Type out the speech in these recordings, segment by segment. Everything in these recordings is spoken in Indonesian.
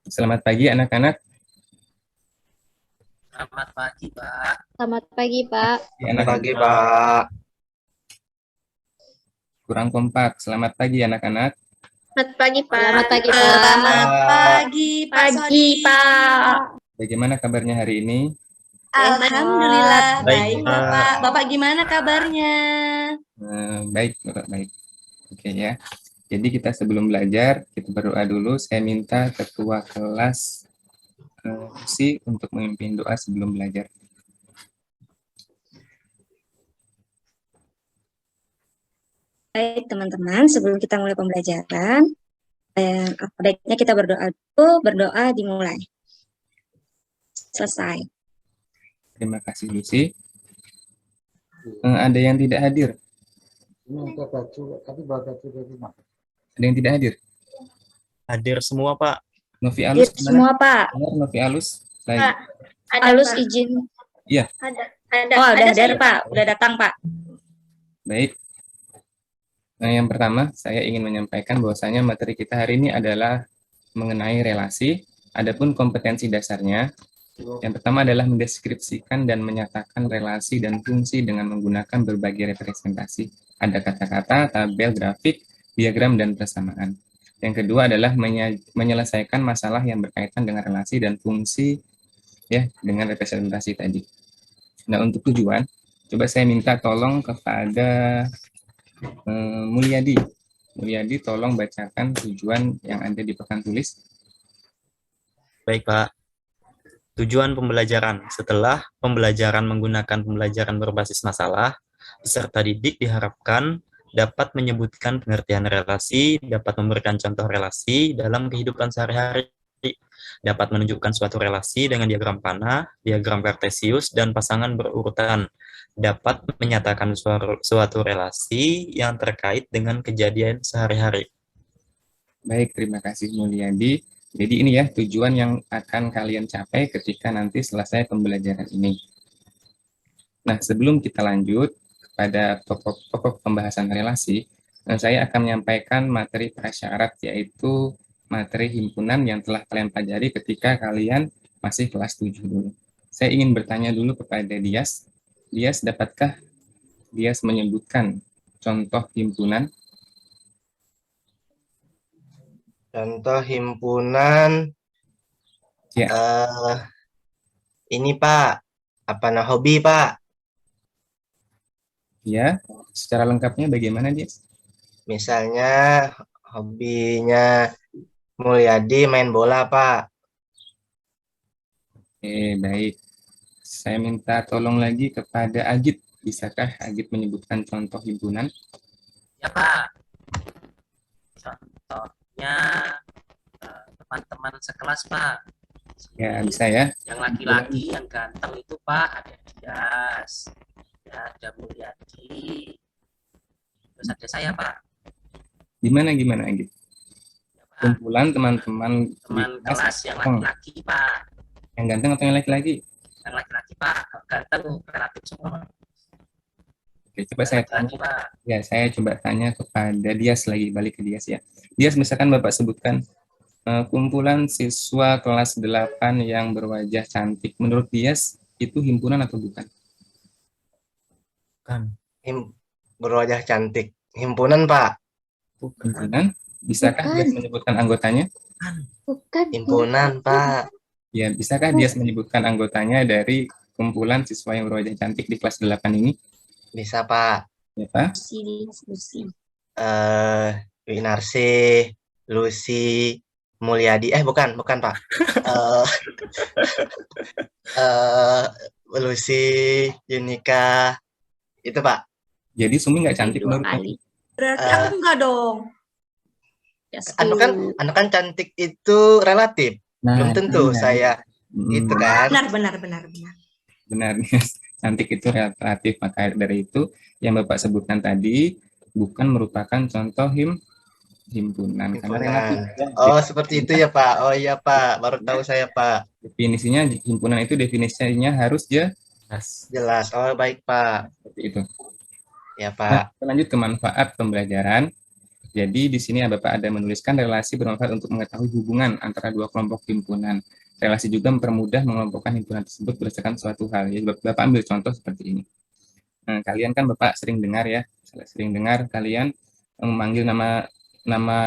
Selamat pagi anak-anak. Selamat pagi, Pak. Selamat pagi, Pak. Ya, Selamat anak-anak pagi, Pak. kurang kompak. Selamat pagi anak-anak. Selamat pagi, Pak. Selamat pagi, Selamat Pak. pagi, Pak Sodi. Pak. Bagaimana kabarnya hari ini? Alhamdulillah Baik, baik, Pak. Bapak. Bapak gimana kabarnya? Baik, Bapak, baik. Oke ya. Jadi kita sebelum belajar, kita berdoa dulu. Saya minta ketua kelas Susi untuk memimpin doa sebelum belajar. Baik, teman-teman. Sebelum kita mulai pembelajaran, baiknya kita berdoa dulu. Berdoa dimulai. Selesai. Terima kasih, Lucy. Ada yang tidak hadir? Ada yang tidak hadir? Hadir semua, Pak. Novi Alus Hadir semua, Pak. Benar, Novi Alus? Pak. Baik. Alus izin. Iya. Oh, udah hadir, Pak. Udah datang, Pak. Baik. Nah, yang pertama, saya ingin menyampaikan bahwasanya materi kita hari ini adalah mengenai relasi. Adapun kompetensi dasarnya, yang pertama adalah mendeskripsikan dan menyatakan relasi dan fungsi dengan menggunakan berbagai representasi. Ada kata-kata, tabel, grafik, diagram, dan persamaan. Yang kedua adalah menyelesaikan masalah yang berkaitan dengan relasi dan fungsi ya dengan representasi tadi. Nah, untuk tujuan, coba saya minta tolong kepada Mulyadi. Mulyadi, tolong bacakan tujuan yang ada di papan tulis. Baik, Pak. Tujuan pembelajaran. Setelah pembelajaran menggunakan pembelajaran berbasis masalah, peserta didik diharapkan dapat menyebutkan pengertian relasi, dapat memberikan contoh relasi dalam kehidupan sehari-hari, dapat menunjukkan suatu relasi dengan diagram panah, diagram kartesius, dan pasangan berurutan, dapat menyatakan suatu relasi yang terkait dengan kejadian sehari-hari. Baik, terima kasih Mulyadi. Jadi ini ya tujuan yang akan kalian capai ketika nanti selesai pembelajaran ini. Nah, sebelum kita lanjut pada pokok pembahasan relasi, saya akan menyampaikan materi prasyarat, yaitu materi himpunan yang telah kalian pelajari ketika kalian masih kelas 7 dulu. Saya ingin bertanya dulu kepada Dias. Dias, dapatkah Dias menyebutkan contoh himpunan? Contoh himpunan Ya. Ini Pak, hobi Pak? Ya, secara lengkapnya bagaimana dia? Misalnya hobinya Mulyadi main bola Pak. Oke, baik. Saya minta tolong lagi kepada Agit. Bisakah Agit menyebutkan contoh himpunan? Ya, Pak. Contohnya teman-teman sekelas, Pak. Ya, bisa ya. Yang laki-laki yang ganteng itu, Pak, ada Dias, ya, ada Mulyadi, terus ada saya, Pak. Gimana Agit? Ya, Pak. Kumpulan teman-teman Teman kelas yang laki-laki, Pak. Yang ganteng atau yang laki-laki? Yang laki-laki, Pak. Ganteng relatif semua. Oke, coba saya tanya. Pak. Ya, saya coba tanya kepada Dias lagi, balik ke Dias ya. Dias, misalkan Bapak sebutkan kumpulan siswa kelas 8 yang berwajah cantik. Menurut Dias, itu himpunan atau bukan? Bukan. Berwajah cantik. Himpunan Pak. Himpunan? Bisakah Bukan. Dias menyebutkan anggotanya? Bukan. Himpunan Pak. Ya, bisakah Dias menyebutkan anggotanya dari kumpulan siswa yang berwajah cantik di kelas 8 ini? Bisa Pak. Ya, Pak? Lucy. Winarsi, Lucy, Mulyadi. Bukan Pak. Lucy, Yunika. Itu Pak. Jadi Sumi nggak cantik Dua menurut kali. Bapak? Berarti aku enggak dong. Ya, Anu kan cantik itu relatif. Belum tentu benar. saya itu kan. benar. Benar, cantik itu relatif. Maka dari itu yang Bapak sebutkan tadi bukan merupakan contoh himpunan. Karena relatif. Ya. Oh, seperti itu ya Pak. Oh iya Pak, baru tahu saya Pak. Definisinya himpunan itu definisinya harus Jelas. Oh baik Pak. seperti itu. Ya Nah, Pak. kita lanjut ke manfaat pembelajaran. Jadi di sini Bapak ada menuliskan relasi bermanfaat untuk mengetahui hubungan antara dua kelompok himpunan. Relasi juga mempermudah mengelompokkan himpunan tersebut berdasarkan suatu hal. Jadi Bapak ambil contoh seperti ini. Nah, kalian kan Bapak sering dengar ya, sering dengar kalian memanggil nama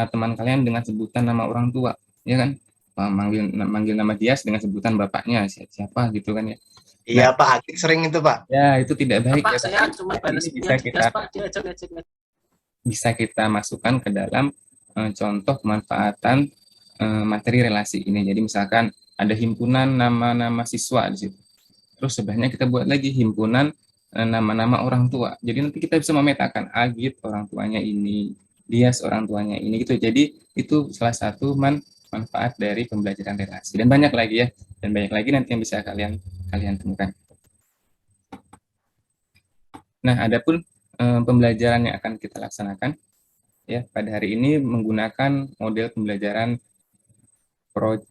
teman kalian dengan sebutan nama orang tua, ya kan? Manggil nama dia dengan sebutan bapaknya siapa gitu kan ya. Iya Pak, Atik sering itu Pak. Ya, itu tidak baik Pak, ya. saya cuma balas Ini bisa kita Pak, dia ngecek. bisa kita masukkan ke dalam contoh pemanfaatan materi relasi ini. Jadi misalkan ada himpunan nama-nama siswa di situ. Terus sebenarnya kita buat lagi himpunan nama-nama orang tua. Jadi nanti kita bisa memetakan Agit orang tuanya ini, Dias orang tuanya ini gitu. Jadi itu salah satu manfaat dari pembelajaran relasi. Dan banyak lagi ya. Dan banyak lagi nanti yang bisa kalian temukan. Nah, adapun pembelajaran yang akan kita laksanakan ya pada hari ini menggunakan model pembelajaran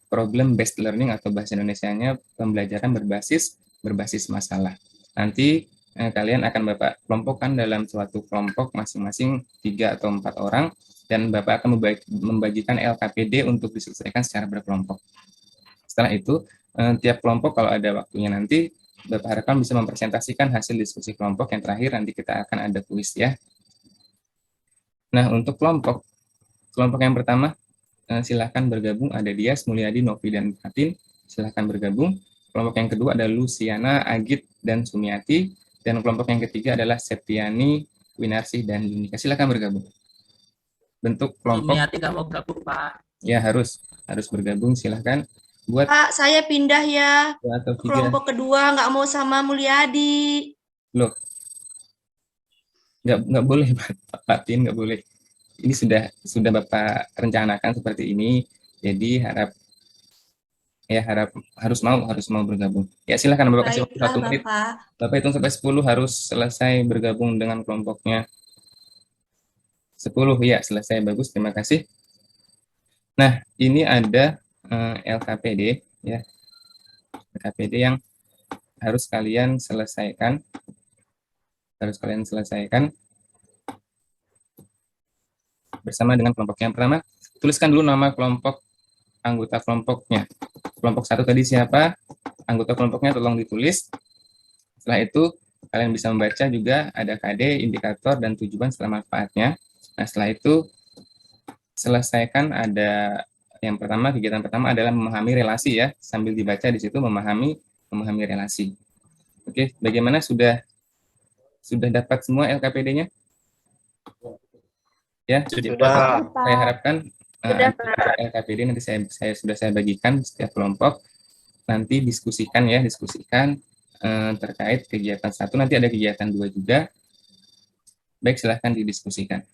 problem based learning atau bahasa Indonesianya pembelajaran berbasis masalah. Nanti kalian akan Bapak kelompokkan dalam suatu kelompok masing-masing 3 atau 4 orang dan Bapak akan membagikan LKPD untuk diselesaikan secara berkelompok. Setelah itu tiap kelompok kalau ada waktunya nanti Bapak harapkan bisa mempresentasikan hasil diskusi kelompok yang terakhir nanti kita akan ada kuis ya. Nah, untuk kelompok yang pertama silahkan bergabung, ada Dias, Mulyadi, Novi, dan Fatin, silahkan bergabung. Kelompok yang kedua ada Luciana, Agit, dan Sumiati, dan kelompok yang ketiga adalah Septiani, Winarsih, dan Yunika. Silahkan bergabung. Bentuk kelompok. Sumiati nggak mau gabung Pak. Ya harus bergabung, silahkan. Buat Pak, saya pindah ya. 2 atau 3. Kelompok kedua nggak mau sama Mulyadi. Loh, nggak boleh Pak Fatin, nggak boleh. Ini sudah Bapak rencanakan seperti ini, jadi harus mau bergabung. Ya silakan Bapak kasih waktu 1 menit. Bapak hitung sampai 10 harus selesai bergabung dengan kelompoknya. 10 ya selesai, bagus, terima kasih. Nah ini ada LKPD ya, LKPD yang harus kalian selesaikan. Bersama dengan kelompok yang pertama, tuliskan dulu nama kelompok anggota kelompoknya. Kelompok 1 tadi siapa? Anggota kelompoknya tolong ditulis. Setelah itu, kalian bisa membaca juga ada KD, indikator, dan tujuan setelah manfaatnya. Nah, setelah itu, selesaikan ada yang pertama, kegiatan pertama adalah memahami relasi ya. Sambil dibaca di situ memahami relasi. Oke, bagaimana sudah dapat semua LKPD-nya? Ya, Sudah. saya harapkan LKPD nanti saya bagikan setiap kelompok, nanti diskusikan terkait kegiatan 1, nanti ada kegiatan 2 juga. Baik, silahkan didiskusikan.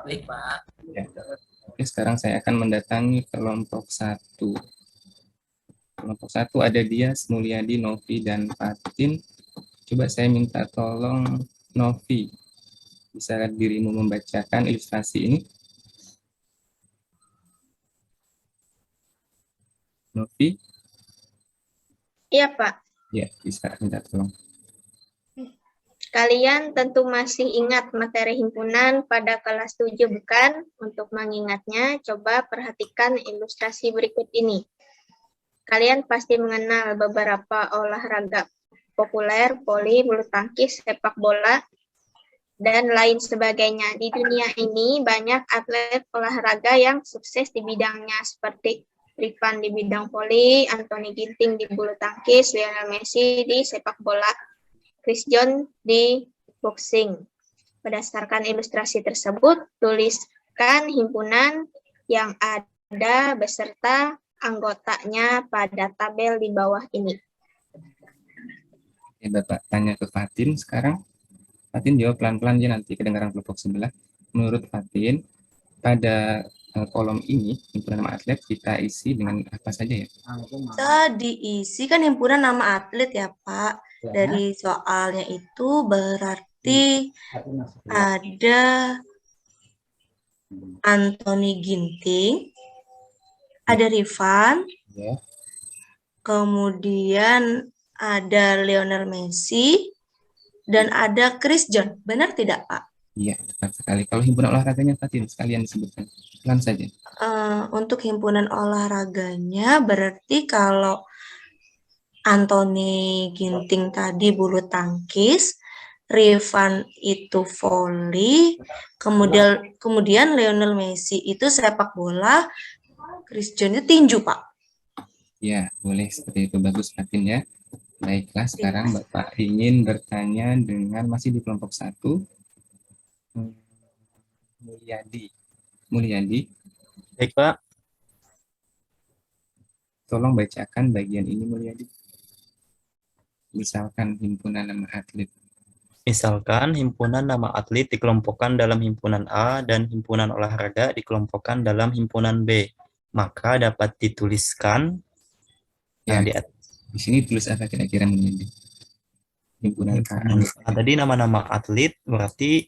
Baik Pak. Ya. Oke, sekarang saya akan mendatangi kelompok 1. Kelompok 1 ada Dias, Mulyadi, Novi, dan Fatin. Coba saya minta tolong Novi, bisa dirimu membacakan ilustrasi ini? Novi? Iya, Pak. Ya, bisa minta tolong. Kalian tentu masih ingat materi himpunan pada kelas 7, bukan? Untuk mengingatnya, coba perhatikan ilustrasi berikut ini. Kalian pasti mengenal beberapa olahraga populer, voli, bulu tangkis, sepak bola, dan lain sebagainya. Di dunia ini banyak atlet olahraga yang sukses di bidangnya, seperti Rifan di bidang voli, Anthony Ginting di bulu tangkis, Lionel Messi di sepak bola, Chris John di boxing. Berdasarkan ilustrasi tersebut, tuliskan himpunan yang ada beserta anggotanya pada tabel di bawah ini. Oke, Bapak tanya ke Fatin sekarang. Fatin jawab pelan-pelan ya, nanti kedengaran kelompok sebelah. Menurut Fatin, pada kolom ini, himpunan nama atlet kita isi dengan apa saja ya? Bisa diisi kan himpunan nama atlet ya Pak. Dari soalnya itu berarti ada Anthony Ginting, ada Rifan, Ya. kemudian ada Lionel Messi, dan ada Chris John. Benar tidak Pak? Iya, tepat sekali. Kalau himpunan olahraganya Fatin, sekalian disebutkan. Pelan saja. Untuk himpunan olahraganya berarti kalau Anthony Ginting tadi bulu tangkis, Rifan itu voli, kemudian Lionel Messi itu sepak bola, Chris John itu tinju, Pak. Ya, boleh seperti itu. Bagus, Fatin ya. Baiklah, sekarang Bapak ingin bertanya dengan masih di kelompok 1. Mulyadi. Mulyadi, Baik, Pak. tolong bacakan bagian ini, Mulyadi. Misalkan himpunan nama atlet. Misalkan himpunan nama atlet dikelompokkan dalam himpunan A dan himpunan olahraga dikelompokkan dalam himpunan B. Maka dapat dituliskan Ya, di di sini tulis apa kira-kira, Mulyadi? Himpunan A. tadi nama-nama atlet berarti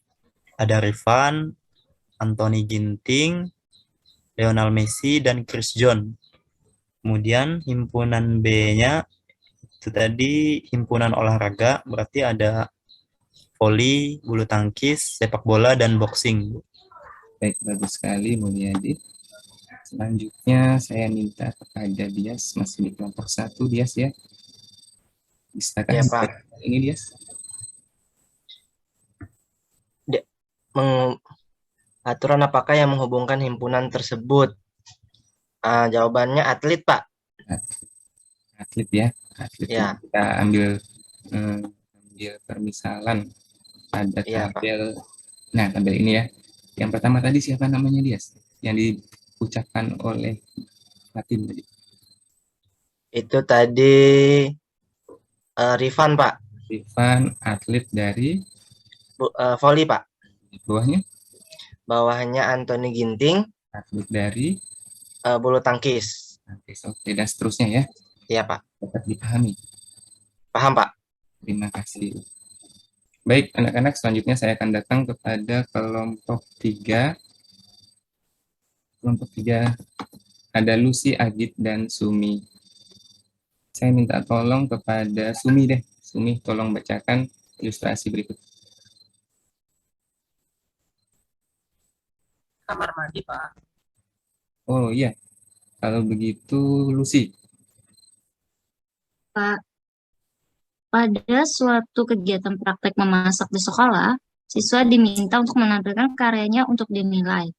ada Rifan, Anthony Ginting, Lionel Messi, dan Chris John. Kemudian himpunan B-nya itu tadi himpunan olahraga berarti ada voli, bulu tangkis, sepak bola, dan boxing. Baik, bagus sekali Mulyadi. Selanjutnya saya minta kepada Dias, masih di kelompok 1, Dias ya. Bisakah Ya, Pak. ini Dias? Aturan apakah yang menghubungkan himpunan tersebut? Jawabannya atlet, Pak. Atlet ya, atlet. Ya. Kita ambil permisalan pada Iya, Pak. tabel. Nah, tabel ini ya. Yang pertama tadi siapa namanya, Dias? Yang diucapkan oleh Fatin tadi. Itu tadi Rifan, Pak. Rifan, atlet dari Voli, Pak. bawahnya, Bawahnya Anthony Ginting, atlet dari bulu tangkis. oke, dan seterusnya ya. Iya, Pak. Dapat dipahami. Paham, Pak? Terima kasih. Baik, anak-anak, selanjutnya saya akan datang kepada kelompok 3. Kelompok 3 ada Lucy, Agit, dan Sumi. Saya minta tolong kepada Sumi deh. Sumi, tolong bacakan ilustrasi berikut. Kamar mandi, Pak. Oh iya, kalau begitu Lucy. Pak, pada suatu kegiatan praktek memasak di sekolah, siswa diminta untuk menampilkan karyanya untuk dinilai.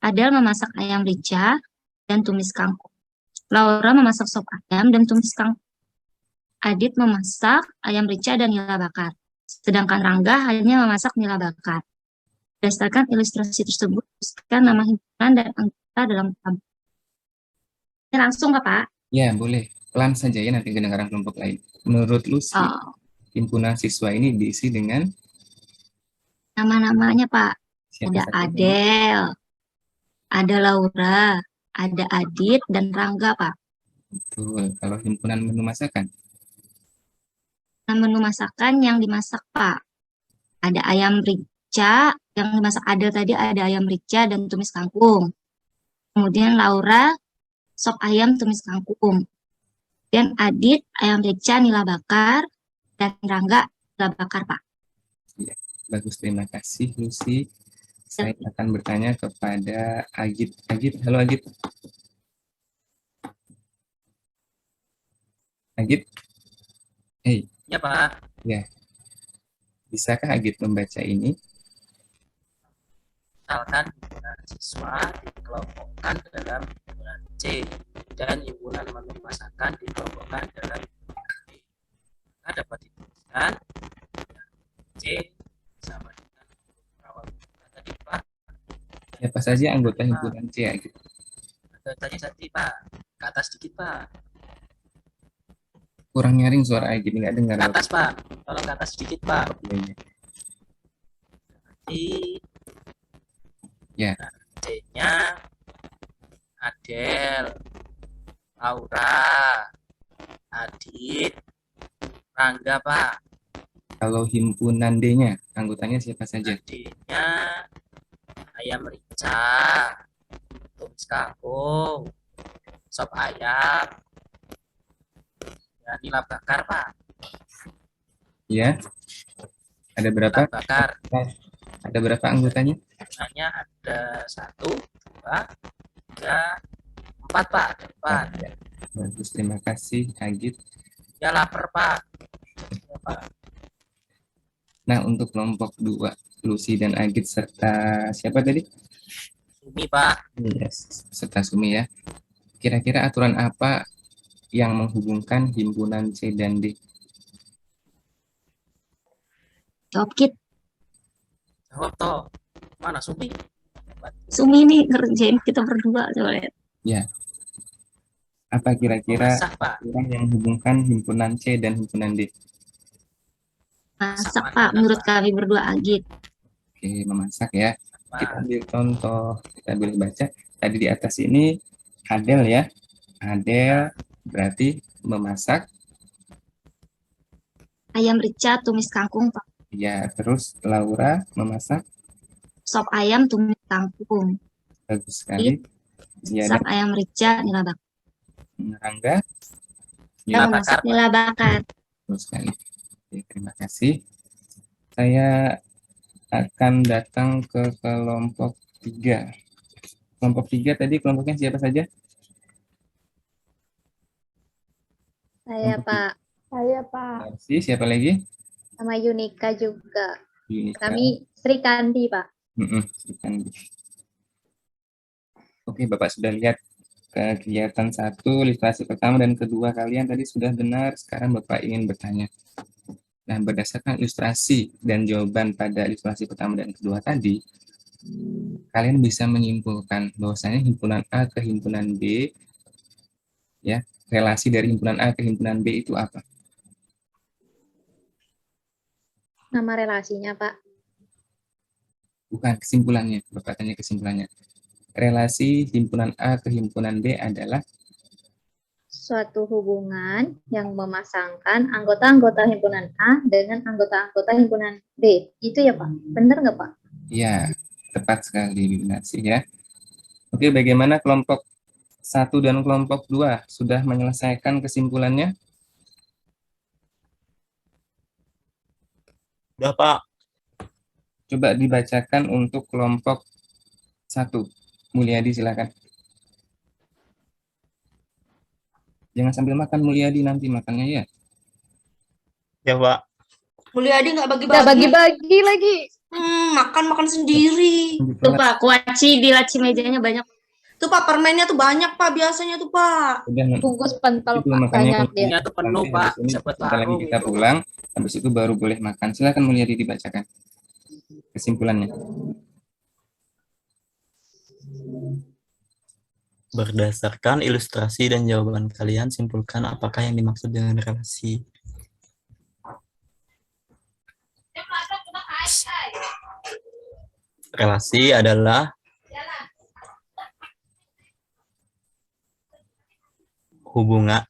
Adel memasak ayam rica dan tumis kangkung. Laura memasak sop ayam dan tumis kangkung. Adit memasak ayam rica dan nila bakar. Sedangkan Rangga hanya memasak nila bakar. Berdasarkan ilustrasi tersebut, tuliskan nama himpunan dan anggota dalam tabel. Ini langsung nggak, Pak? Ya, boleh. Pelan saja ya, nanti kedengaran kelompok lain. Menurut Lucy, himpunan siswa ini diisi dengan Nama-namanya, Pak. siapa Ada saja? Adel, ada Laura, ada Adit, dan Rangga, Pak. Betul. Kalau himpunan menu masakan, Dan menu masakan yang dimasak, Pak. Ada ayam rica, yang dimasak Adel tadi ada ayam rica dan tumis kangkung. Kemudian Laura, sop ayam tumis kangkung. Dan Adit, ayam rica nila bakar. Dan Rangga, nila bakar, Pak. bagus, terima kasih Lucy. Saya akan bertanya kepada Agit. Agit, halo Agit. Agit, hey, Ya, Pak. bisakah Agit membaca ini? Misalkan himpunan siswa dikelompokkan dalam himpunan C dan himpunan menu masakan dikelompokkan dalam himpunan B. Maka dapat dituliskan C sama dengan perawat tadi, Pak. Siapa saja anggota himpunan C, Agit? Tanya tadi, Pak. Ke atas sedikit, Pak. Kurang nyaring suara Agit, nggak dengar. Ke atas, Pak. Tolong ke atas sedikit, Pak. Iya. Ya. C-nya Adel, Laura, Adit, Rangga, Pak. Kalau himpunan D-nya, anggotanya siapa saja? D-nya ayam rica, tumis kangkung, sop ayam, dan nila bakar, Pak. Ya. Ada berapa? Nila bakar Ada berapa anggotanya? Himpunannya ada 1, 2, 3, 4 Pak. Ada 4. Ya. Bagus, terima kasih Agit. Ya lapar Pak. Ya, Pak. Nah, untuk kelompok 2, Lucy dan Agit serta siapa tadi? Sumi Pak. Yes, serta Sumi ya. Kira-kira aturan apa yang menghubungkan himpunan C dan D? Jawab Kit. Jawab toh. Mana Sumi? Sumi ini ngerjain kita berdua coba lihat. Ya. Apa kira-kira Memasak Pak. aturan yang menghubungkan himpunan C dan himpunan D? Masak Sama Pak, dengan menurut Pak. kami berdua Agit. Oke, memasak ya. Kita Pak. ambil contoh, kita boleh baca. Tadi di atas ini Adel ya. Adel berarti memasak. Ayam rica tumis kangkung Pak. Ya, terus Laura memasak. Sop ayam tumis kangkung. Bagus sekali. Ya, Sop ayam rica nila bakar. Rangga. Kita Ya, memasak nila bakar. bagus sekali. Oke, terima kasih. Saya akan datang ke kelompok 3. Kelompok 3 tadi kelompoknya siapa saja? Saya Kelompok Pak. Saya Pak. Narsi, siapa lagi? Sama Yunika juga. Yunika. Kami Sri Kandi Pak. Ikan. Oke, Bapak sudah lihat kegiatan 1, ilustrasi pertama dan kedua kalian tadi sudah benar. Sekarang Bapak ingin bertanya. Nah, berdasarkan ilustrasi dan jawaban pada ilustrasi pertama dan kedua tadi, kalian bisa menyimpulkan bahwasanya himpunan A ke himpunan B, ya, relasi dari himpunan A ke himpunan B itu apa? Nama relasinya Pak. Bukan kesimpulannya, Bapak tanya kesimpulannya. Relasi himpunan A ke himpunan B adalah Suatu hubungan yang memasangkan anggota-anggota himpunan A dengan anggota-anggota himpunan B. Itu ya Pak? Benar nggak Pak? ya, tepat sekali Narsi ya. Oke, bagaimana kelompok 1 dan kelompok 2 sudah menyelesaikan kesimpulannya? Udah, Pak. Coba dibacakan untuk kelompok 1. Mulyadi silakan. Jangan sambil makan Mulyadi, nanti makannya ya. Ya, Pak. Mulyadi nggak Nggak bagi-bagi. bagi-bagi lagi. Makan sendiri. Tuh Pak, kuaci di laci mejanya banyak. Tuh Pak, permennya tuh banyak Pak, biasanya tuh Pak. Udah, Bungkus pentol itu Pak. makanya Banyak dia. Ini tuh penuh nanti Pak. habis ini Cepet sebentar lagi warung kita itu. pulang, habis itu baru boleh makan. Silakan Mulyadi dibacakan kesimpulannya. Berdasarkan ilustrasi dan jawaban kalian, simpulkan apakah yang dimaksud dengan relasi. Relasi adalah hubungan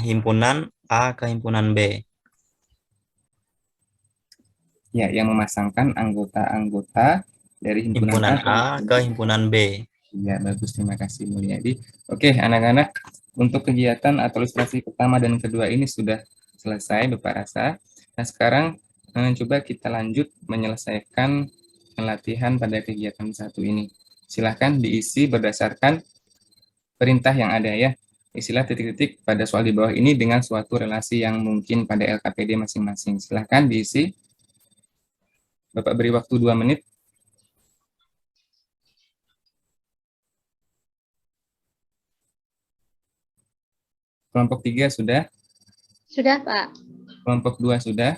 himpunan A ke himpunan B. Ya, yang memasangkan anggota-anggota dari Himpunan A ke himpunan B. Ya, bagus. Terima kasih Mulyadi. Oke, anak-anak, untuk kegiatan atau ilustrasi pertama dan kedua ini sudah selesai, Bapak rasa. Nah, sekarang coba kita lanjut menyelesaikan latihan pada kegiatan 1 ini. Silahkan diisi berdasarkan perintah yang ada ya. Isilah titik-titik pada soal di bawah ini dengan suatu relasi yang mungkin pada LKPD masing-masing. Silahkan diisi. Bapak beri waktu 2 menit. Kelompok 3 sudah? Sudah Pak. Kelompok 2 sudah?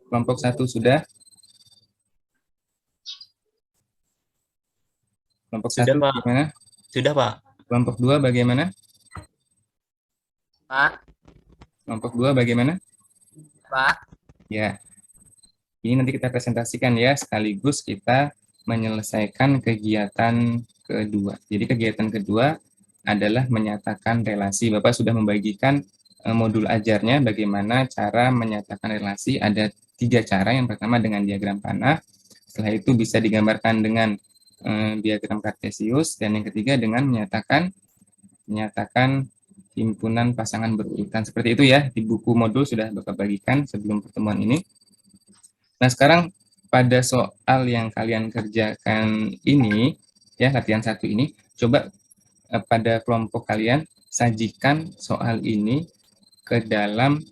Kelompok 1 sudah? Kelompok Sudah, 1 Pak. bagaimana? Sudah, Pak. Kelompok 2 bagaimana? Pak. Kelompok 2 bagaimana? Pak. Ya. Ini nanti kita presentasikan ya, sekaligus kita menyelesaikan kegiatan kedua. Jadi kegiatan kedua adalah menyatakan relasi. Bapak sudah membagikan modul ajarnya bagaimana cara menyatakan relasi. Ada 3 cara. Yang pertama dengan diagram panah. Setelah itu bisa digambarkan dengan diagram kartesius. Dan yang ketiga dengan menyatakan himpunan pasangan berurutan. Seperti itu ya, di buku modul sudah Bapak bagikan sebelum pertemuan ini. Nah, sekarang pada soal yang kalian kerjakan ini, ya latihan 1 ini, coba pada kelompok kalian sajikan soal ini ke dalam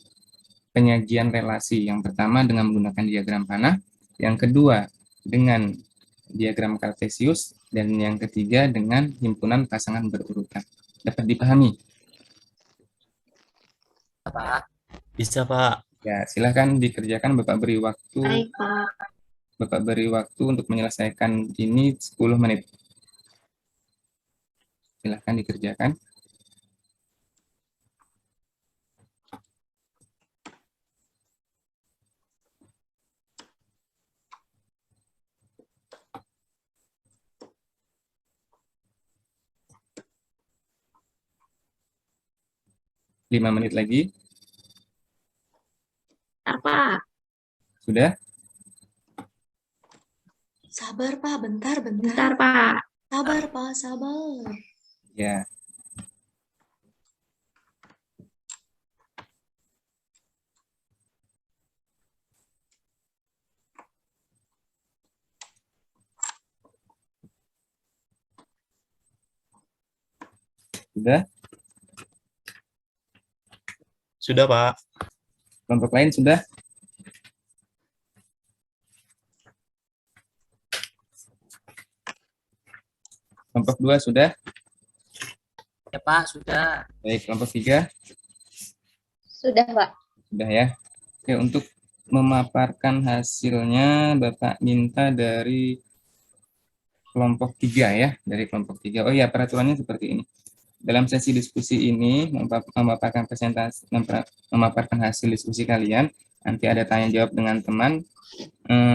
penyajian relasi. Yang pertama dengan menggunakan diagram panah, yang kedua dengan diagram kartesius, dan yang ketiga dengan himpunan pasangan berurutan. Dapat dipahami? Pak. Bisa, Pak. Ya, silahkan dikerjakan. Bapak beri waktu. Baik, Pak. Bapak beri waktu untuk menyelesaikan ini 10 menit. Silahkan dikerjakan. Lima menit lagi. Bentar, Pak. Sudah? Sabar, Pak. Bentar. Bentar, Pak. Sabar, Pak. Sabar. Ya. Sudah? Sudah, Pak. Kelompok lain sudah? Kelompok 2 sudah? Ya Pak, sudah. Baik, kelompok 3 Sudah, Pak. sudah ya. Oke, untuk memaparkan hasilnya Bapak minta dari kelompok 3 ya, dari kelompok 3. Oh ya, peraturannya seperti ini. Dalam sesi diskusi ini memaparkan presentasi, memaparkan hasil diskusi kalian. Nanti ada tanya jawab dengan teman.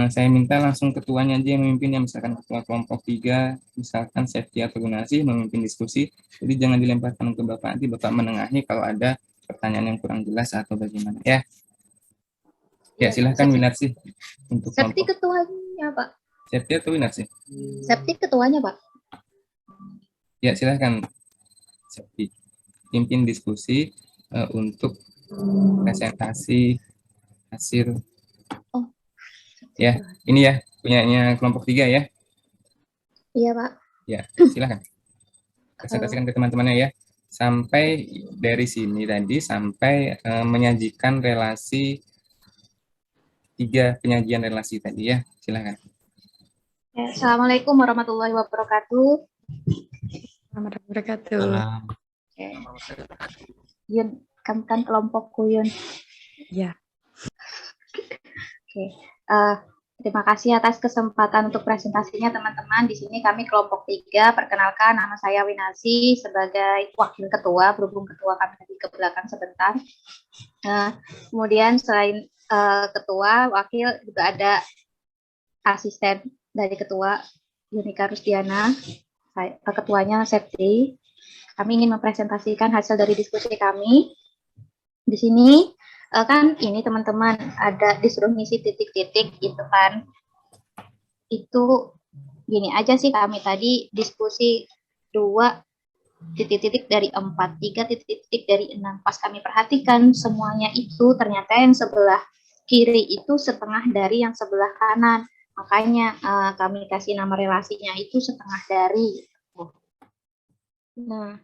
Saya minta langsung ketuanya aja yang memimpin, ya, misalkan ketua kelompok 3, misalkan Septi atau Gunarsi memimpin diskusi. Jadi jangan dilemparkan ke Bapak, nanti Bapak menengahi kalau ada pertanyaan yang kurang jelas atau bagaimana ya. Ya, silahkan Winarsi untuk Septi kelompok. ketuanya, Pak. Septi atau Winarsi? Septi ketuanya, Pak. Ya, silahkan Septi pimpin diskusi untuk presentasi hasil. Oh. Ya, ini ya punyanya kelompok 3 ya. Iya, Pak. Ya, silahkan presentasikan ke teman-temannya ya. Sampai dari sini tadi sampai menyajikan relasi 3 penyajian relasi tadi ya. Silahkan. Ya, Assalamualaikum warahmatullahi wabarakatuh. Salam. Oke. Yun, kamu kan kelompokku, Yun. Ya. Oke. Terima kasih atas kesempatan untuk presentasinya, teman-teman. Di sini kami kelompok 3. Perkenalkan, nama saya Winasi sebagai wakil ketua, berhubung ketua kami tadi ke belakang sebentar. Kemudian selain ketua, wakil juga ada asisten dari ketua, Yunika Rusdiana, ketuanya Septi. Kami ingin mempresentasikan hasil dari diskusi kami. Di sini kan ini teman-teman ada disuruh ngisi titik-titik gitu kan. Itu gini aja sih, kami tadi diskusi 2 titik-titik dari 4, 3 titik-titik dari 6. Pas kami perhatikan semuanya itu ternyata yang sebelah kiri itu setengah dari yang sebelah kanan. Makanya kami kasih nama relasinya itu setengah dari. Nah,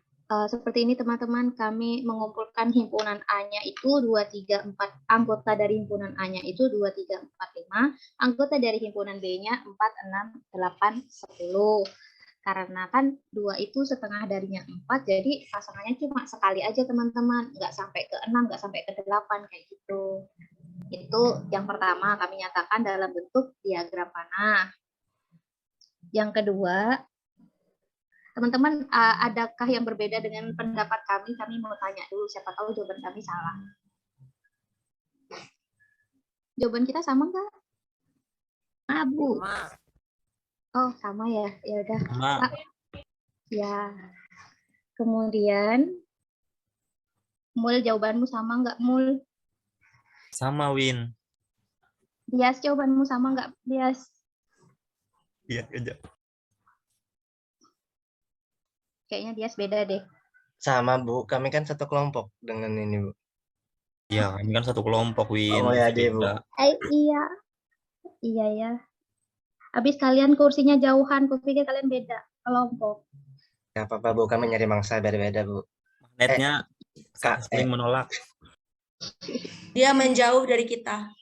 seperti ini teman-teman, kami mengumpulkan himpunan A-nya itu 2, 3, 4, anggota dari himpunan A-nya itu 2, 3, 4, 5, anggota dari himpunan B-nya 4, 6, 8, 10. Karena kan 2 itu setengah darinya 4, jadi pasangannya cuma sekali aja teman-teman, nggak sampai ke 6, nggak sampai ke 8, kayak gitu. Itu yang pertama kami nyatakan dalam bentuk diagram panah. Yang kedua, teman-teman, adakah yang berbeda dengan pendapat kami? Kami mau tanya dulu, siapa tahu jawaban kami salah. Jawaban kita sama nggak? Bu. Oh, sama ya. Ya udah. Sama. Ya. Kemudian, Mul, jawabanmu sama nggak, Mul? Sama, Win. Bias, jawabanmu sama nggak, Bias? Iya, aja. Kayaknya Bias beda deh. Sama Bu, kami kan satu kelompok dengan ini Bu. Ya, kami kan satu kelompok, Win. Oh ya deh Bu. Beda. Iya, iya ya. Habis kalian kursinya jauhan, kupikir kalian beda kelompok. Gak apa-apa Bu, kami nyari mangsa beda-beda Bu. Magnetnya Kak, saling menolak. Dia menjauh dari kita.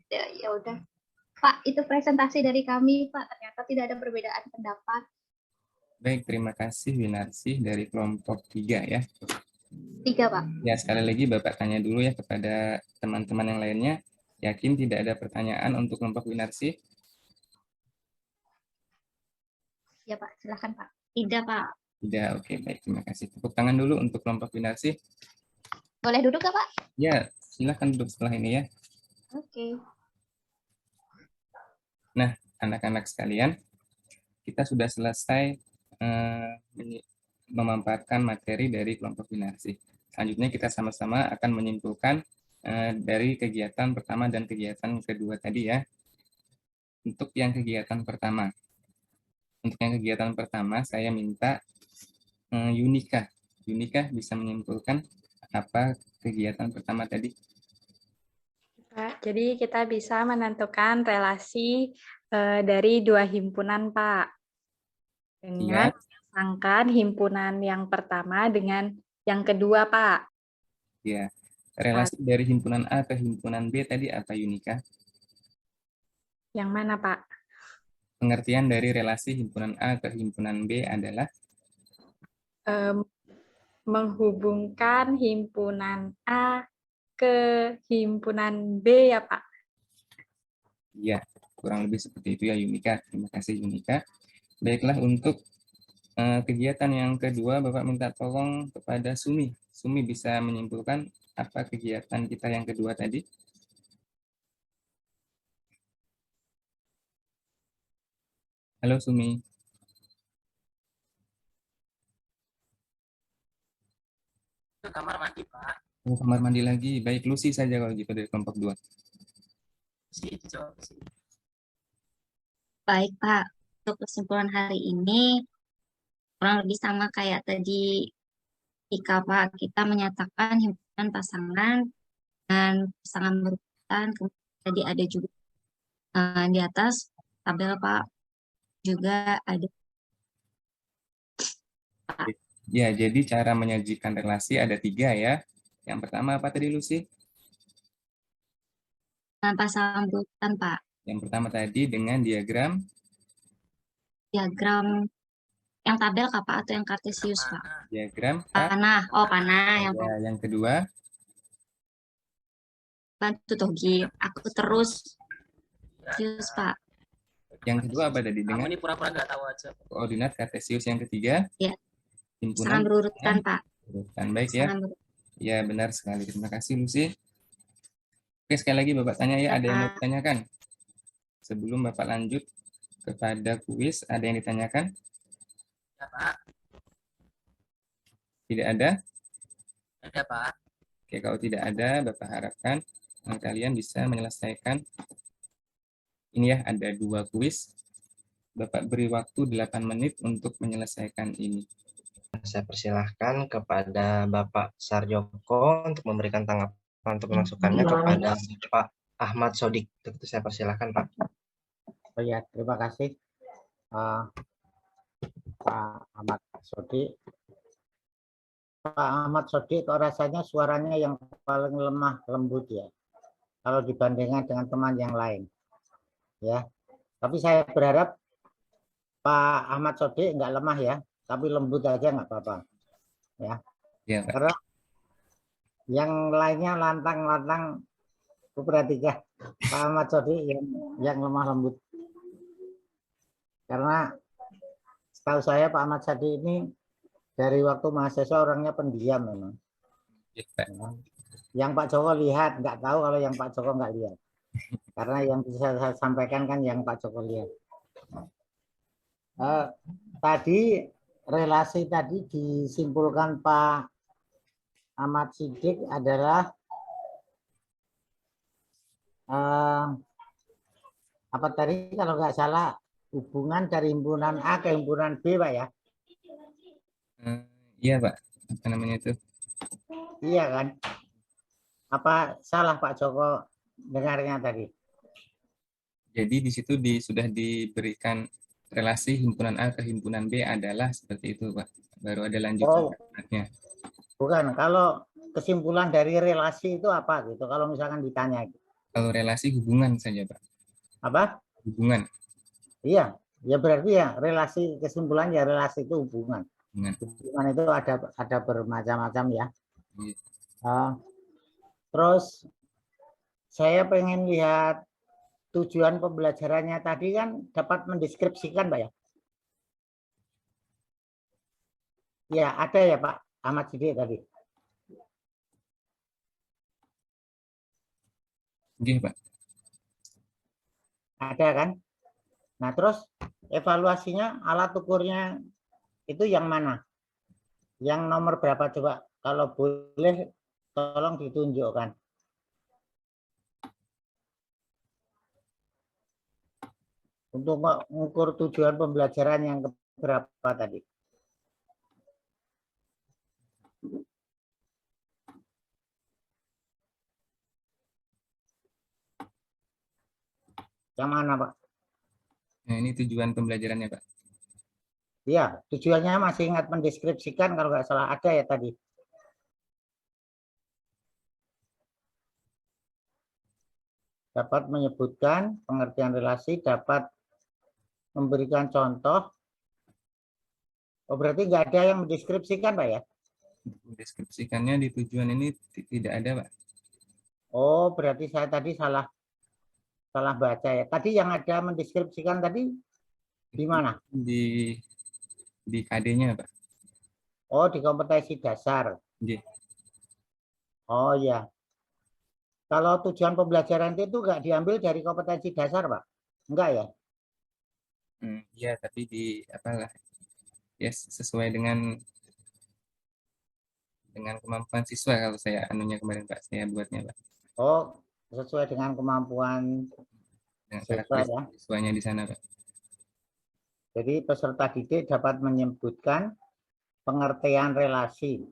Ya, ya udah. Pak, itu presentasi dari kami, Pak. Ternyata tidak ada perbedaan pendapat. Baik, terima kasih Winarsi dari kelompok 3 ya. 3, Pak. Ya, sekali lagi Bapak tanya dulu ya kepada teman-teman yang lainnya. Yakin tidak ada pertanyaan untuk kelompok Winarsi? Ya, Pak. Silakan, Pak. Tidak, Pak. Tidak, oke, baik. Terima kasih. Tepuk tangan dulu untuk kelompok Winarsi. Boleh duduk, Kak, Pak? Ya, silakan duduk setelah ini ya. Oke. Nah, anak-anak sekalian, kita sudah selesai memaparkan materi dari kelompok Winarsi. Selanjutnya kita sama-sama akan menyimpulkan dari kegiatan pertama dan kegiatan kedua tadi ya. Untuk yang kegiatan pertama. Untuk yang kegiatan pertama, saya minta Yunika. Yunika bisa menyimpulkan apa kegiatan pertama tadi? Pak, jadi kita bisa menentukan relasi dari dua himpunan, Pak. Dengan menyangkan himpunan yang pertama dengan yang kedua, Pak. Ya, relasi dari himpunan A ke himpunan B tadi apa, Yunika? Yang mana, Pak? Pengertian dari relasi himpunan A ke himpunan B adalah? Menghubungkan himpunan A ke himpunan B ya, Pak? Iya, kurang lebih seperti itu ya, Yunika. Terima kasih, Yunika. Baiklah, untuk kegiatan yang kedua, Bapak minta tolong kepada Sumi. Sumi bisa menyimpulkan apa kegiatan kita yang kedua tadi? Halo, Sumi. Ke kamar mandi, Pak. Oh, kamar mandi lagi. Baik, Lucy saja kalau gitu dari kelompok 2. Baik, Pak. Untuk kesimpulan hari ini, kurang lebih sama kayak tadi ketika Pak kita menyatakan himpunan pasangan dan pasangan berurutan. Kemudian tadi ada juga di atas tabel Pak juga ada. Ya, jadi cara menyajikan relasi ada 3 ya. Yang pertama apa tadi, Lucy? Dengan pasangan berurutan, Pak. Yang pertama tadi dengan diagram yang tabel Kak, Pak, atau yang kartesius, Pak? Diagram panah. Oh, panah. Yang kedua? Bantu Togi. Aku terus. Kartesius, Pak. Yang kedua apa tadi? Kamu ini pura-pura nggak tahu aja. Koordinat kartesius. Yang ketiga? Ya. Himpunan Pasangan berurutan, Pak. Berurutan. Baik ya. Ya, benar sekali. Terima kasih, Lucy. Oke, sekali lagi Bapak tanya ya, ada yang mau ditanyakan? Sebelum Bapak lanjut kepada kuis, ada yang ditanyakan? Ya, Pak. Tidak ada? Ada, Pak. Oke, kalau tidak ada, Bapak harapkan kalian bisa menyelesaikan. Ini ya, ada 2 kuis. Bapak beri waktu 8 menit untuk menyelesaikan ini. Saya persilahkan kepada Bapak Sarjoko untuk memberikan tanggapan untuk masukannya kepada Pak Ahmad Sodik. Itu saya persilahkan, Pak. Oh ya, terima kasih Pak Ahmad Sodik. Pak Ahmad Sodik kok rasanya suaranya yang paling lemah lembut ya, kalau dibandingkan dengan teman yang lain. Ya, tapi saya berharap Pak Ahmad Sodik nggak lemah ya, tapi lembut aja nggak apa-apa. Ya, karena yang lainnya lantang-lantang, perhatikan Pak Ahmad Sodik yang lemah lembut. Karena setahu saya Pak Ahmad Sodik ini dari waktu mahasiswa orangnya pendiam memang. Yang Pak Joko lihat, nggak tahu kalau yang Pak Joko nggak lihat. Karena yang bisa saya sampaikan kan yang Pak Joko lihat. Tadi relasi tadi disimpulkan Pak Ahmad Sidik adalah apa tadi kalau nggak salah hubungan dari himpunan A ke himpunan B, Pak ya? Iya, Pak. Apa namanya itu? Iya kan? Apa salah Pak Joko dengarnya tadi? Jadi di situ sudah diberikan relasi himpunan A ke himpunan B adalah seperti itu, Pak. Baru ada lanjutan Oh, kalimatnya. bukan. Kalau kesimpulan dari relasi itu apa gitu? Kalau misalkan ditanya gitu. Kalau relasi hubungan saja, Pak. Apa? Hubungan. Iya, ya berarti ya relasi, kesimpulan ya relasi itu hubungan. Hubungan. Hubungan itu ada bermacam-macam ya. Iya. Terus saya pengen lihat tujuan pembelajarannya tadi kan dapat mendeskripsikan, Pak ya? Ya, ada ya Pak Ahmad Sidik tadi. Iya, Pak. Ada kan? Nah, terus evaluasinya, alat ukurnya itu yang mana? Yang nomor berapa coba? Kalau boleh tolong ditunjukkan. Untuk mengukur tujuan pembelajaran yang berapa tadi? Yang mana, Pak? Nah, ini tujuan pembelajarannya, Pak. Iya, tujuannya masih ingat mendeskripsikan kalau nggak salah ada ya tadi. Dapat menyebutkan pengertian relasi, dapat memberikan contoh. Oh, berarti nggak ada yang mendeskripsikan, Pak ya? Deskripsikannya di tujuan ini tidak ada, Pak. Oh, berarti saya tadi salah baca ya. Tadi yang ada mendeskripsikan tadi di mana? Di KD-nya, Pak. Oh, di kompetensi dasar. Iya. Oh ya. Kalau tujuan pembelajaran itu nggak diambil dari kompetensi dasar, Pak? Enggak ya? Iya, tapi apalah ya sesuai dengan kemampuan siswa kalau saya anunya kemarin, Pak, saya buatnya, Pak. Oh, sesuai dengan kemampuan siswa ya. Siswanya di sana, Pak. Jadi peserta didik dapat menyebutkan pengertian relasi.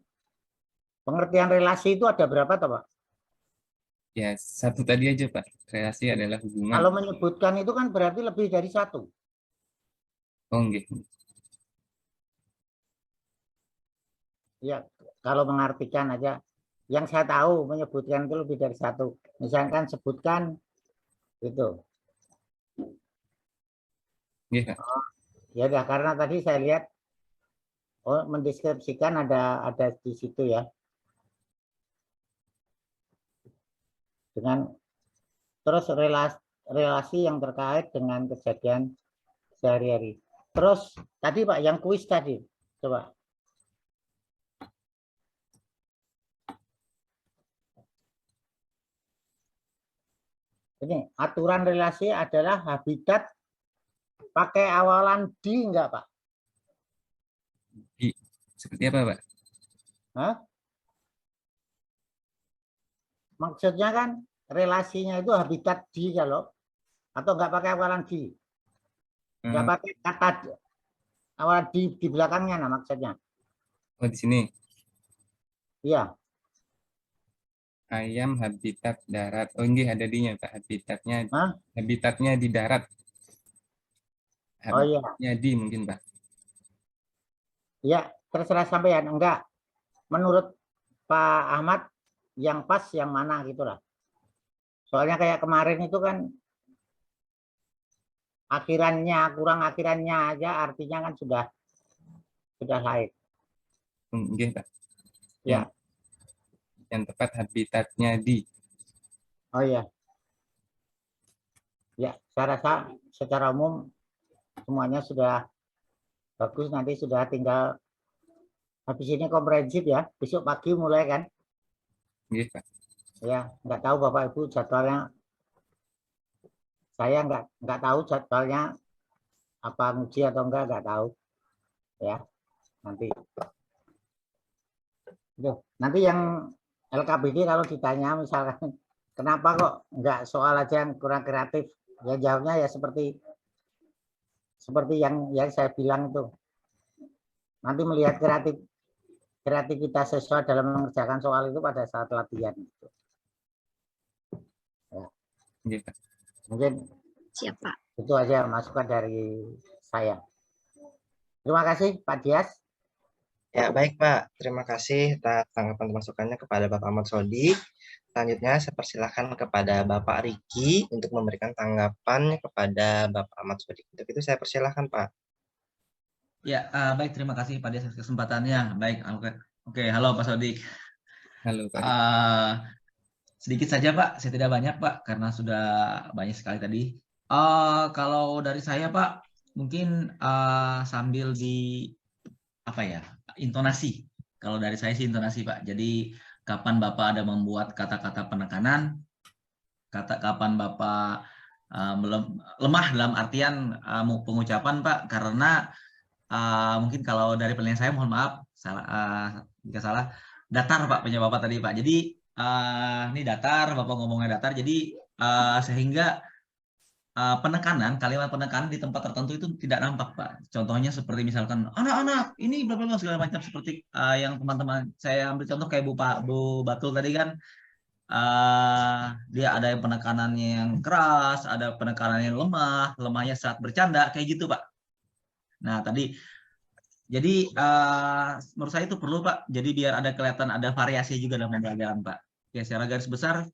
Pengertian relasi itu ada berapa toh, Pak? Ya, satu tadi aja, Pak. Relasi adalah hubungan. Kalau menyebutkan itu kan berarti lebih dari satu. Oh, enggak. Ya, kalau mengartikan aja. Yang saya tahu menyebutkan itu lebih dari satu. Misalkan sebutkan itu. Iya, oh, ya udah, karena tadi saya lihat mendeskripsikan ada di situ ya. Dengan terus relasi yang terkait dengan kejadian sehari-hari. Terus tadi Pak yang kuis tadi, coba. Ini aturan relasi adalah habitat pakai awalan di enggak Pak? Di seperti apa, Pak? Hah? Maksudnya kan relasinya itu habitat di kalau atau enggak pakai awalan di? Enggak pakai kata awalan di belakangnya nah maksudnya. Oh, di sini. Iya. Ayam habitat darat. Oh, ini ada dinya, Pak. Habitatnya di darat. Habitatnya di mungkin, Pak. Ya, terserah sampean. Enggak. Menurut Pak Ahmad yang pas yang mana gitulah. Soalnya kayak kemarin itu kan akhirannya kurang akhirannya aja artinya kan sudah lain. Mungkin, Pak. Ya. Yang tepat habitatnya di. Oh iya. Ya, saya rasa secara umum semuanya sudah bagus, nanti sudah tinggal habis ini komprehensif ya. Besok pagi mulai kan? Iya, Pak. Ya, nggak tahu Bapak Ibu jadwalnya. Saya nggak tahu jadwalnya apa nguji atau nggak tahu. Ya, nanti. Nanti yang LKBD kalau ditanya misalkan kenapa kok nggak soal aja yang kurang kreatif, ya jawabnya ya seperti yang saya bilang itu. Nanti melihat kreativitas siswa dalam mengerjakan soal itu pada saat latihan. Ya. Gitu. Mungkin Siapa? itu aja masukan dari saya. Terima kasih Pak Dias. Ya, baik Pak. Terima kasih atas tanggapan masukannya kepada Bapak Ahmad Sodik. Selanjutnya saya persilahkan kepada Bapak Riki untuk memberikan tanggapan kepada Bapak Ahmad Sodik. Untuk itu saya persilahkan Pak. Ya, baik. Terima kasih Pak Dias atas kesempatannya. Baik, oke. Halo Pak Sodik. Halo Pak. Sedikit saja Pak, saya tidak banyak Pak, karena sudah banyak sekali tadi. Kalau dari saya Pak, mungkin sambil di intonasi. Kalau dari saya sih intonasi Pak. Jadi kapan Bapak ada membuat kata-kata penekanan, kapan Bapak lemah dalam artian pengucapan Pak, karena mungkin kalau dari penilaian saya, mohon maaf jika salah, datar Pak punya Bapak tadi Pak. Jadi ini datar, Bapak ngomongnya datar, jadi sehingga penekanan, kalimat penekanan di tempat tertentu itu tidak nampak Pak. Contohnya seperti misalkan anak-anak ini bla bla segala macam, seperti yang teman-teman saya ambil contoh kayak Bu Batul tadi kan, dia ada yang penekanannya yang keras, ada penekanan yang lemah, lemahnya saat bercanda kayak gitu Pak. Nah tadi jadi menurut saya itu perlu Pak. Jadi biar ada kelihatan ada variasi juga dalam pembelajaran Pak. Ya, secara garis besar,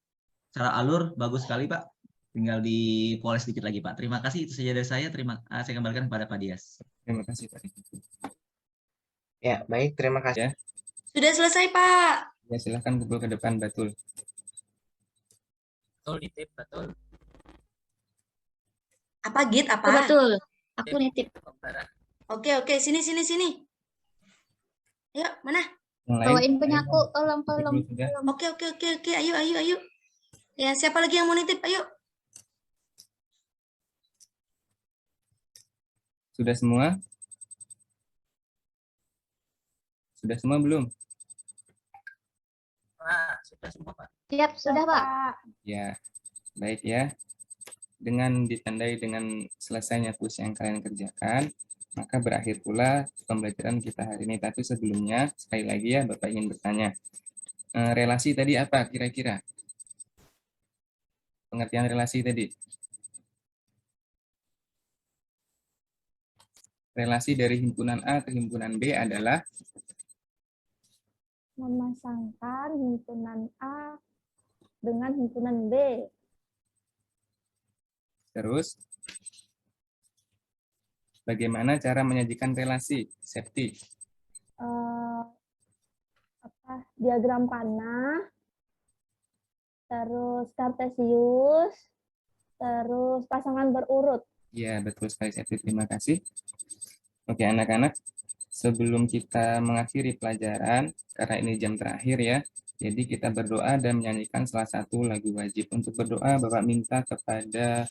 secara alur bagus sekali Pak. Tinggal dipoles sedikit lagi Pak. Terima kasih, itu saja dari saya. Saya kembalikan kepada Pak Dias. Terima kasih Pak. Ya, baik. Terima kasih. Ya. Sudah selesai Pak. Ya, silahkan kumpul ke depan, Batul. Betul, nitip, betul. Apa Git? Apa? Betul. Aku nitip. Oke, sini. Ayo, mana? Bawain penyaku, tolong. Oke. Ayo. Ya, siapa lagi yang mau nitip? Ayo. Sudah semua? Sudah semua belum? Sudah semua Pak. Siap, sudah Pak. Ya, baik ya. Dengan ditandai dengan selesainya kuis yang kalian kerjakan, maka berakhir pula pembelajaran kita hari ini. Tapi sebelumnya, sekali lagi ya, Bapak ingin bertanya. Relasi tadi apa kira-kira? Pengertian relasi tadi. Relasi dari himpunan A ke himpunan B adalah Memasangkan himpunan A dengan himpunan B. terus bagaimana cara menyajikan relasi? Septi. Diagram panah, terus kartesius, terus pasangan berurut. Ya, betul sekali Septi. Terima kasih. Oke, anak-anak. Sebelum kita mengakhiri pelajaran, karena ini jam terakhir ya, jadi kita berdoa dan menyanyikan salah satu lagu wajib. Untuk berdoa, Bapak minta kepada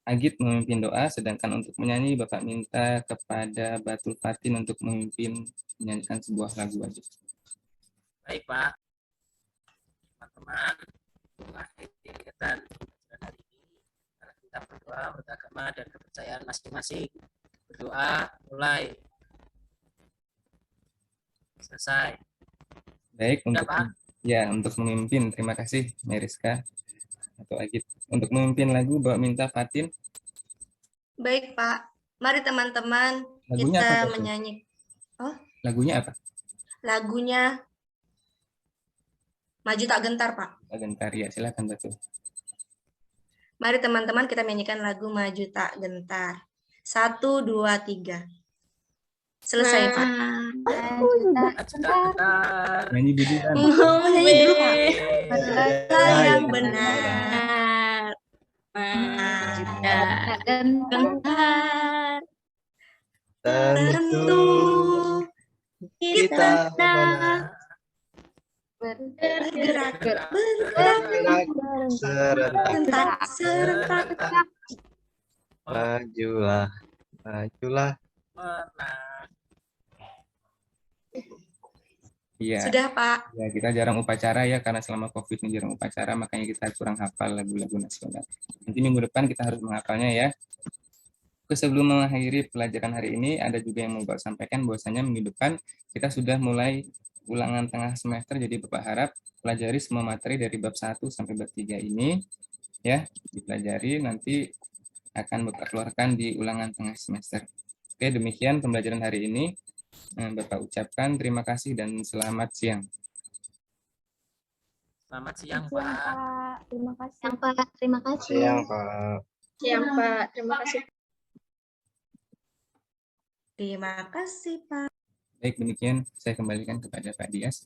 Agit memimpin doa, sedangkan untuk menyanyi Bapak minta kepada Batul Fatin untuk menyanyikan sebuah lagu wajib. Baik Pak. Teman-teman, mengakhiri kegiatan hari ini, karena kita berdoa beragama dan kepercayaan masing-masing. Berdoa mulai. Selesai. Baik, untuk memimpin, terima kasih Meriska atau Agit. Untuk memimpin lagu, Bapak minta Fatin. Baik Pak, mari teman-teman kita menyanyi. Lagunya apa? Lagunya Maju Tak Gentar Pak. Tak Gentar, ya silakan Batul. Mari teman-teman kita menyanyikan lagu Maju Tak Gentar. 1, 2, 3. Selesai Pak. Nyanyi dulu kan. Nyanyi dulu Pak. Yang benar. Tak gentar. Tentu kita bergerak serentak. Majulah. Iya. Sudah Pak. Ya, kita jarang upacara ya, karena selama COVID ini jarang upacara, makanya kita kurang hafal lagu-lagu nasional. Nanti minggu depan kita harus menghafalnya ya. Sebelum mengakhiri pelajaran hari ini, ada juga yang mau Bapak sampaikan bahwasanya minggu depan kita sudah mulai ulangan tengah semester, jadi Bapak harap pelajari semua materi dari bab 1 sampai bab 3 ini, ya, dipelajari, nanti akan Bapak keluarkan di ulangan tengah semester. Oke, demikian pembelajaran hari ini. Bapak ucapkan terima kasih dan selamat siang. Selamat siang, Siang, Pak. Pak. Terima kasih. Siang, Pak. Terima kasih. Siang, Pak. Siang, Pak. Terima kasih. Terima kasih, Pak. Baik, demikian saya kembalikan kepada Pak Dias.